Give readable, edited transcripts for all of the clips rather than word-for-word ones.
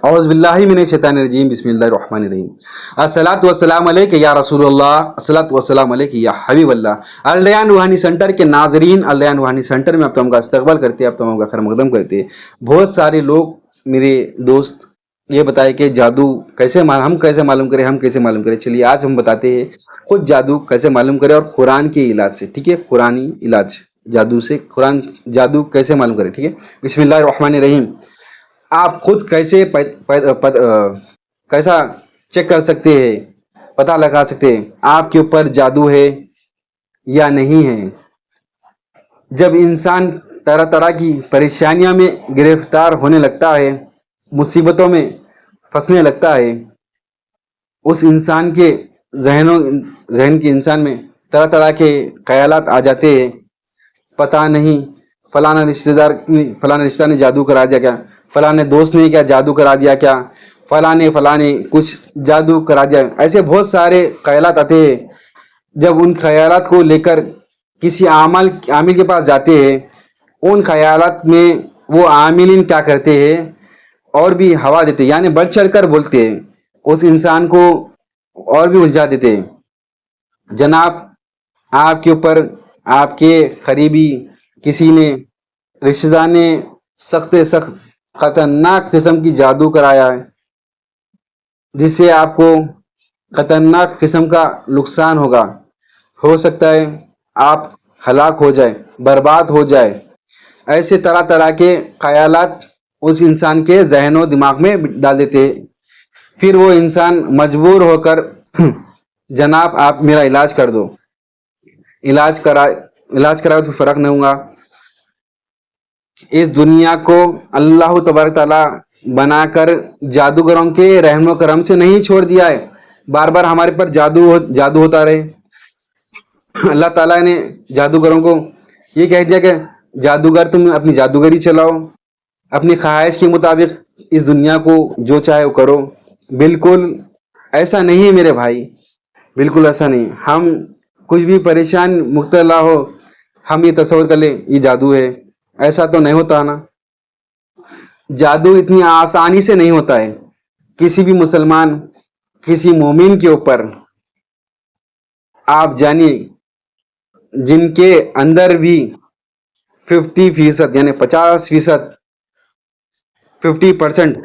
اعوذ باللہ من الشیطان الرجیم، بسم اللہ الرحمن الرحیم۔ الصلاۃ والسلام علیک یا رسول اللہ، الصلاۃ والسلام علیک یا حبیب اللہ۔ الریان روحانی سینٹر کے ناظرین، الریان روحانی سینٹر میں آپ تمام کا استقبال کرتے ہیں، آپ تمام کا خیر مقدم کرتے ہیں۔ بہت سارے لوگ میرے دوست یہ بتائے کہ جادو کیسے ہم کیسے معلوم کریں، چلیے آج ہم بتاتے ہیں خود جادو کیسے معلوم کریں، اور قرآن کے علاج سے، ٹھیک ہے، قرآنی علاج جادو سے، جادو کیسے معلوم کریں، ٹھیک ہے۔ بسم اللہ الرحمن الرحیم۔ آپ خود کیسا چیک کر سکتے ہیں، پتہ لگا سکتے ہیں آپ کے اوپر جادو ہے یا نہیں ہے؟ جب انسان طرح طرح کی پریشانیاں میں گرفتار ہونے لگتا ہے، مصیبتوں میں پھنسنے لگتا ہے، اس انسان کے ذہن کے انسان میں طرح طرح کے خیالات آ جاتے ہیں۔ پتہ نہیں فلانا رشتہ نے جادو کرا دیا کیا، فلانے دوست نے کیا جادو کرا دیا کیا، فلانے کچھ جادو کرا دیا، ایسے بہت سارے خیالات آتے ہیں۔ جب ان خیالات کو لے کر کسی عامل کے پاس جاتے ہیں، ان خیالات میں وہ عاملین کیا کرتے ہیں، اور بھی ہوا دیتے ہیں، یعنی بڑھ چڑھ کر بولتے ہیں، اس انسان کو اور بھی الجھا دیتے ہیں۔ جناب، آپ کے اوپر آپ کے قریبی کسی نے، رشتہ دار نے سخت خطرناک قسم کی جادو کرایا ہے، جس سے آپ کو خطرناک قسم کا نقصان ہوگا، ہو سکتا ہے آپ ہلاک ہو جائے، برباد ہو جائے۔ ایسے طرح طرح کے خیالات اس انسان کے ذہن و دماغ میں ڈال دیتے ہیں۔ پھر وہ انسان مجبور ہو کر جناب آپ میرا علاج کر دو، علاج کرائے تو فرق نہیں ہوگا۔ اس دنیا کو اللہ تبارک تعالیٰ بنا کر جادوگروں کے رحم و کرم سے نہیں چھوڑ دیا ہے، بار بار ہمارے پر جادو ہوتا رہے۔ اللہ تعالیٰ نے جادوگروں کو یہ کہہ دیا کہ جادوگر تم اپنی جادوگری چلاؤ، اپنی خواہش کے مطابق اس دنیا کو جو چاہے وہ کرو۔ بالکل ایسا نہیں ہے میرے بھائی، بالکل ایسا نہیں۔ ہم کچھ بھی پریشان مبتلا ہو، ہم یہ تصور کر لیں یہ جادو ہے، ایسا تو نہیں ہوتا نا۔ جادو اتنی آسانی سے نہیں ہوتا ہے۔ کسی بھی مسلمان، کسی مومن کے اوپر آپ جانیے جن کے اندر بھی 50% یعنی 50%، 50%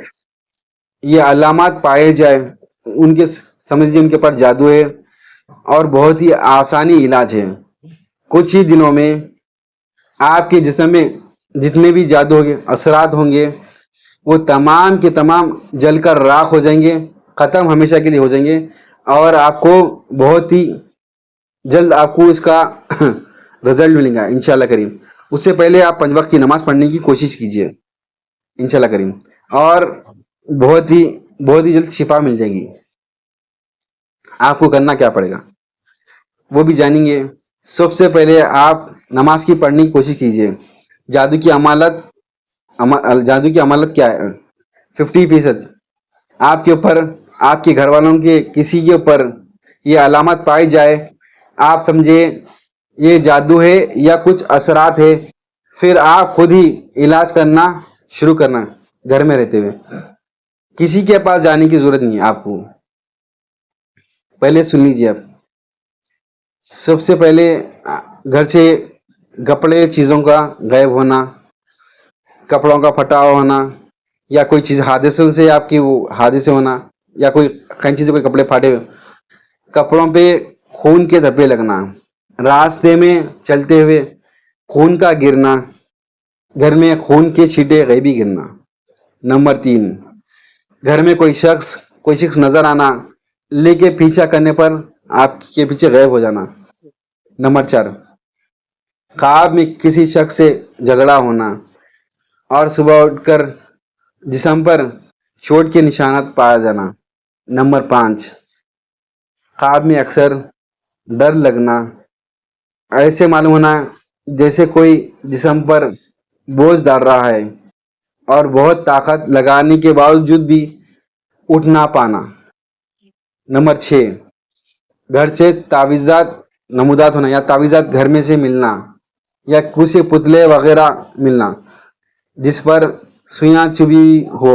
یہ علامات پائے جائے، ان کے سمجھیے ان کے پر جادو ہے، اور بہت ہی آسانی علاج ہے۔ کچھ ہی دنوں میں آپ کے جسم میں جتنے بھی جادو ہوں گے، اثرات ہوں گے، وہ تمام کے تمام جل کر راکھ ہو جائیں گے، ختم ہمیشہ کے لیے ہو جائیں گے، اور آپ کو بہت ہی جلد آپ کو اس کا رزلٹ ملے گا انشاءاللہ کریم۔ اس سے پہلے آپ 5 وقت کی نماز پڑھنے کی کوشش کیجئے انشاءاللہ کریم، اور بہت ہی جلد شفا مل جائے گی۔ آپ کو کرنا کیا پڑے گا وہ بھی جانیں گے۔ سب سے پہلے آپ نماز کی پڑھنے کی کوشش کیجئے۔ جادو کی عمالت کیا ہے؟ 50%۔ آپ کے اوپر، آپ کے گھر والوں کے کسی کے اوپر یہ علامت پائی جائے، آپ سمجھے یہ جادو ہے یا کچھ اثرات ہے، پھر آپ خود ہی علاج کرنا شروع کرنا گھر میں رہتے ہوئے، کسی کے پاس جانے کی ضرورت نہیں ہے آپ کو۔ پہلے سن لیجیے، آپ سب سے پہلے گھر سے کپڑے چیزوں کا غائب ہونا، کپڑوں کا پھٹا ہونا، یا کوئی چیز حادثے سے آپ کی وہ حادثے ہونا، یا کوئی کینچی سے کوئی کپڑے پھاٹے ہوئے، کپڑوں پہ خون کے دھبے لگنا، راستے میں چلتے ہوئے خون کا گرنا، گھر میں خون کے چھینٹے غیبی گرنا۔ نمبر 3، گھر میں کوئی شخص نظر آنا، لے کے پیچھا کرنے پر آپ کے پیچھے غائب ہو جانا۔ نمبر 4، خواب میں کسی شخص سے جھگڑا ہونا، اور صبح اٹھ کر جسم پر چوٹ کے نشانات پایا جانا۔ نمبر 5، خواب میں اکثر ڈر لگنا، ایسے معلوم ہونا جیسے کوئی جسم پر بوجھ ڈال رہا ہے، اور بہت طاقت لگانے کے باوجود بھی اٹھ نہ پانا۔ نمبر 6، گھر سے تعویذات نمودات ہونا، یا تعویذات گھر میں سے ملنا، یا کچھ پتلے وغیرہ ملنا جس پر سوئیاں چبھی ہو۔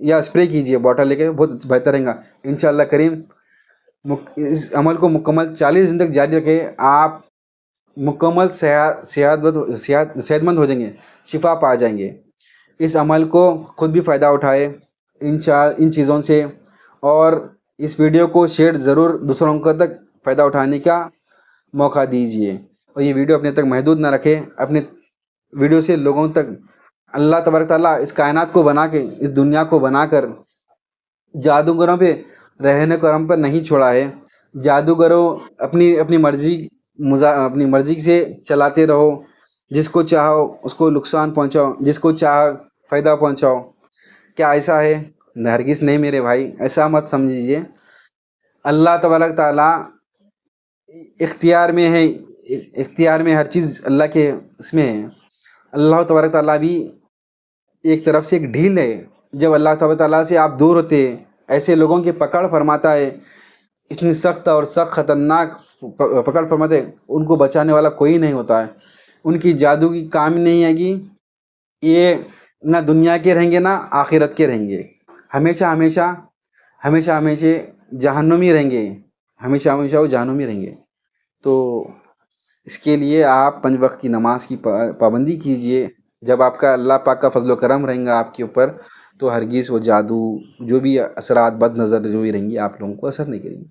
یا اسپرے کیجیے بوٹل لے کے, بہت بہتر رہے گا انشاءاللہ کریم. اس عمل کو مکمل 40 دن تک جاری رکھیں, آپ مکمل صحت مند ہو جائیں گے, شفا پا جائیں گے. اس عمل کو خود بھی فائدہ اٹھائے ان چیزوں سے, اور اس ویڈیو کو شیئر ضرور دوسروں کو تک فائدہ اٹھانے کا موقع دیجیے. اور یہ ویڈیو اپنے تک محدود نہ رکھے, اپنے ویڈیو سے لوگوں تک. اللہ تبارک تعالیٰ اس کائنات کو بنا کے, اس دنیا کو بنا کر جادوگروں پہ رہنے کو ہم پر نہیں چھوڑا ہے. جادوگروں اپنی مرضی سے چلاتے رہو, جس کو چاہو اس کو نقصان پہنچاؤ, جس کو چاہو فائدہ پہنچاؤ. کیا ایسا ہے؟ ہرگز نہیں میرے بھائی, ایسا مت سمجھیے. اللہ تبارک تعالیٰ اختیار میں ہر چیز اللہ کے اس میں ہے. اللہ تبارک تعالیٰ بھی ایک طرف سے ایک ڈھیل ہے. جب اللہ تبارک تعالیٰ سے آپ دور ہوتے ہیں, ایسے لوگوں کی پکڑ فرماتا ہے, اتنی سخت اور سخت خطرناک پکڑ فرماتے ہیں, ان کو بچانے والا کوئی نہیں ہوتا ہے. ان کی جادو کی کام نہیں ہے کہ یہ نہ دنیا کے رہیں گے نہ آخرت کے رہیں گے, ہمیشہ جہنمی رہیں گے, ہمیشہ وہ جہنمی رہیں گے. تو اس کے لیے آپ 5 وقت کی نماز کی پابندی کیجئے. جب آپ کا اللہ پاک کا فضل و کرم رہیں گا آپ کے اوپر, تو ہرگز وہ جادو جو بھی اثرات بد نظر جو بھی رہیں گی آپ لوگوں کو اثر نہیں کریں گی.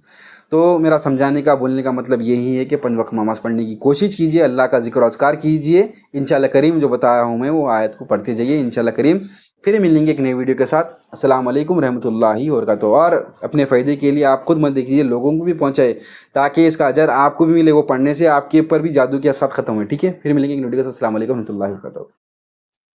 تو میرا سمجھانے کا بولنے کا مطلب یہی ہے کہ 5 وقت نماز پڑھنے کی کوشش کیجئے, اللہ کا ذکر و اذکار کیجئے. انشاءاللہ کریم جو بتایا ہوں میں وہ آیت کو پڑھتے جائیے انشاءاللہ کریم. پھر ملیں گے ایک نئی ویڈیو کے ساتھ. السلام علیکم رحمۃ اللہ وبرکاتہ. اور اپنے فائدے کے لیے آپ خود مت دیکھیے, لوگوں کو بھی پہنچائے تاکہ اس کا اجر آپ کو بھی ملے. وہ پڑھنے سے آپ کے اوپر بھی جادو کے اثرات ختم ہوئے. ٹھیک ہے, پھر ملیں گے ایک ویڈیو کے ساتھ. السلام علیکم رحمۃ اللہ وبرکاتہ.